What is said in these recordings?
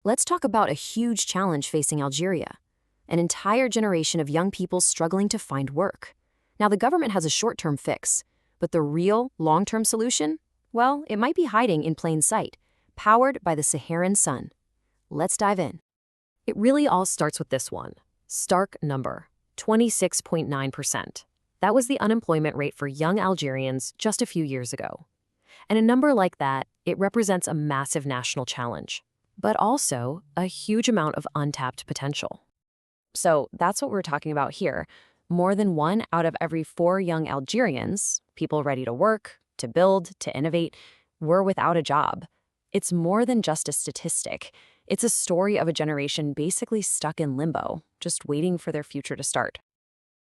Let's talk about a huge challenge facing Algeria: an entire generation of young people struggling to find work. Now, the government has a short-term fix, but the real, long-term solution? Well, it might be hiding in plain sight, powered by the Saharan sun. Let's dive in. It really all starts with this one stark number: 26.9%. That was the unemployment rate for young Algerians just a few years ago. And a number like that, it represents a massive national challenge, but also a huge amount of untapped potential. So that's what we're talking about here. More than 1 out of every 4 young Algerians, people ready to work, to build, to innovate, were without a job. It's more than just a statistic. It's a story of a generation basically stuck in limbo, just waiting for their future to start.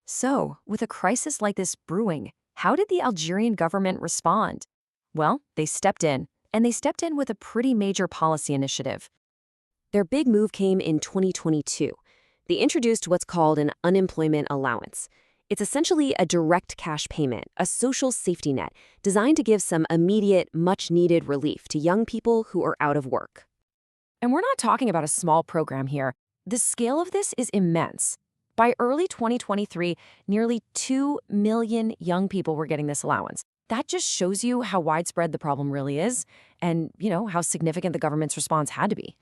So, with a crisis like this brewing, how did the Algerian government respond? Well, they stepped in, and they stepped in with a pretty major policy initiative. Their big move came in 2022. They introduced what's called an unemployment allowance. It's essentially a direct cash payment, a social safety net, designed to give some immediate, much-needed relief to young people who are out of work. And we're not talking about a small program here. The scale of this is immense. By early 2023, nearly 2 million young people were getting this allowance. That just shows you how widespread the problem really is and, how significant the government's response had to be.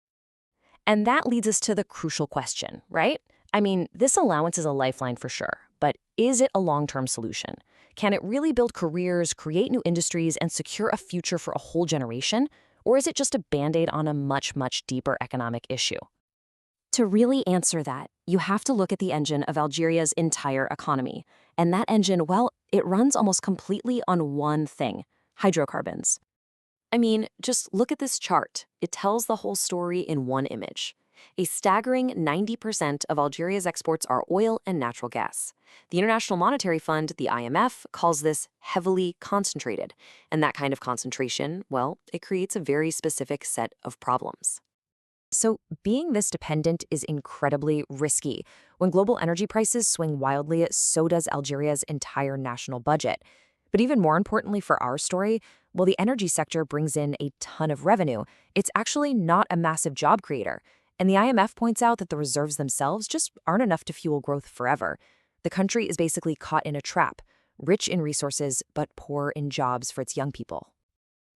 And that leads us to the crucial question, right? I mean, this allowance is a lifeline for sure, but is it a long-term solution? Can it really build careers, create new industries, and secure a future for a whole generation? Or is it just a band-aid on a much, much deeper economic issue? To really answer that, you have to look at the engine of Algeria's entire economy. And that engine, well, it runs almost completely on one thing: hydrocarbons. I mean, just look at this chart. It tells the whole story in one image. A staggering 90% of Algeria's exports are oil and natural gas. The International Monetary Fund, the IMF, calls this heavily concentrated. And that kind of concentration, well, it creates a very specific set of problems. So being this dependent is incredibly risky. When global energy prices swing wildly, so does Algeria's entire national budget. But even more importantly for our story, while the energy sector brings in a ton of revenue, it's actually not a massive job creator. And the IMF points out that the reserves themselves just aren't enough to fuel growth forever. The country is basically caught in a trap, rich in resources, but poor in jobs for its young people.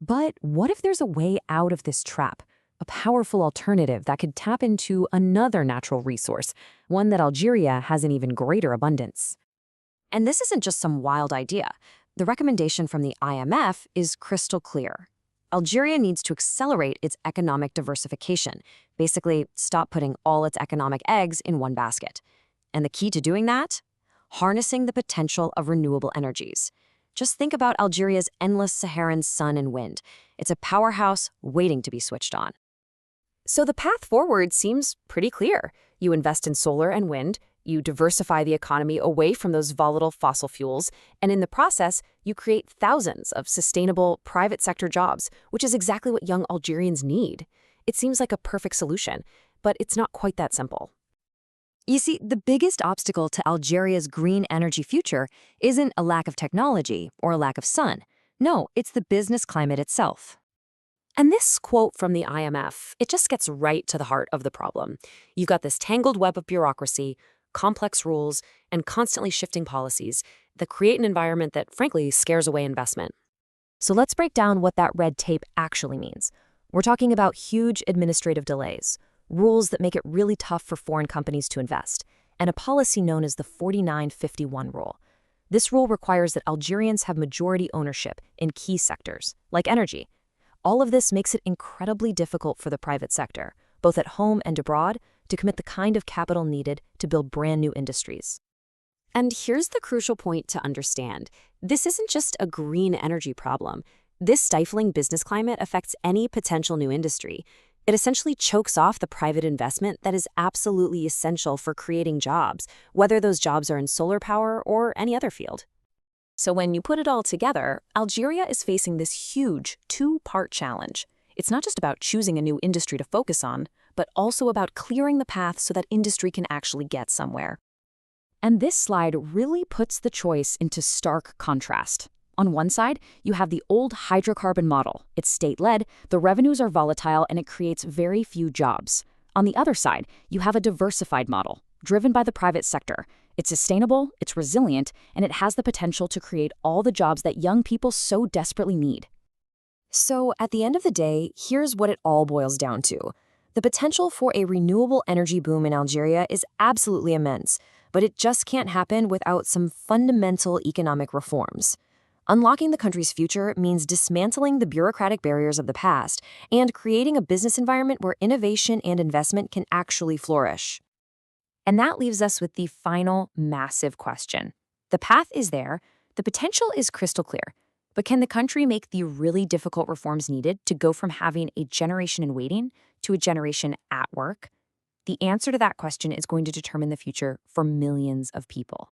But what if there's a way out of this trap? A powerful alternative that could tap into another natural resource, one that Algeria has in even greater abundance. And this isn't just some wild idea. The recommendation from the IMF is crystal clear. Algeria needs to accelerate its economic diversification, basically stop putting all its economic eggs in one basket. And the key to doing that? Harnessing the potential of renewable energies. Just think about Algeria's endless Saharan sun and wind. It's a powerhouse waiting to be switched on. So the path forward seems pretty clear. You invest in solar and wind, you diversify the economy away from those volatile fossil fuels, and in the process, you create thousands of sustainable private sector jobs, which is exactly what young Algerians need. It seems like a perfect solution, but it's not quite that simple. You see, the biggest obstacle to Algeria's green energy future isn't a lack of technology or a lack of sun. No, it's the business climate itself. And this quote from the IMF, it just gets right to the heart of the problem. You've got this tangled web of bureaucracy, complex rules, and constantly shifting policies that create an environment that, frankly, scares away investment. So let's break down what that red tape actually means. We're talking about huge administrative delays, rules that make it really tough for foreign companies to invest, and a policy known as the 49-51 rule. This rule requires that Algerians have majority ownership in key sectors, like energy. All of this makes it incredibly difficult for the private sector, both at home and abroad, to commit the kind of capital needed to build brand new industries. And here's the crucial point to understand. This isn't just a green energy problem. This stifling business climate affects any potential new industry. It essentially chokes off the private investment that is absolutely essential for creating jobs, whether those jobs are in solar power or any other field. So when you put it all together, Algeria is facing this huge two-part challenge. It's not just about choosing a new industry to focus on, but also about clearing the path so that industry can actually get somewhere. And this slide really puts the choice into stark contrast. On one side, you have the old hydrocarbon model. It's state-led, the revenues are volatile, and it creates very few jobs. On the other side, you have a diversified model, driven by the private sector. It's sustainable, it's resilient, and it has the potential to create all the jobs that young people so desperately need. So, at the end of the day, here's what it all boils down to. The potential for a renewable energy boom in Algeria is absolutely immense, but it just can't happen without some fundamental economic reforms. Unlocking the country's future means dismantling the bureaucratic barriers of the past and creating a business environment where innovation and investment can actually flourish. And that leaves us with the final massive question. The path is there, the potential is crystal clear, but can the country make the really difficult reforms needed to go from having a generation in waiting to a generation at work? The answer to that question is going to determine the future for millions of people.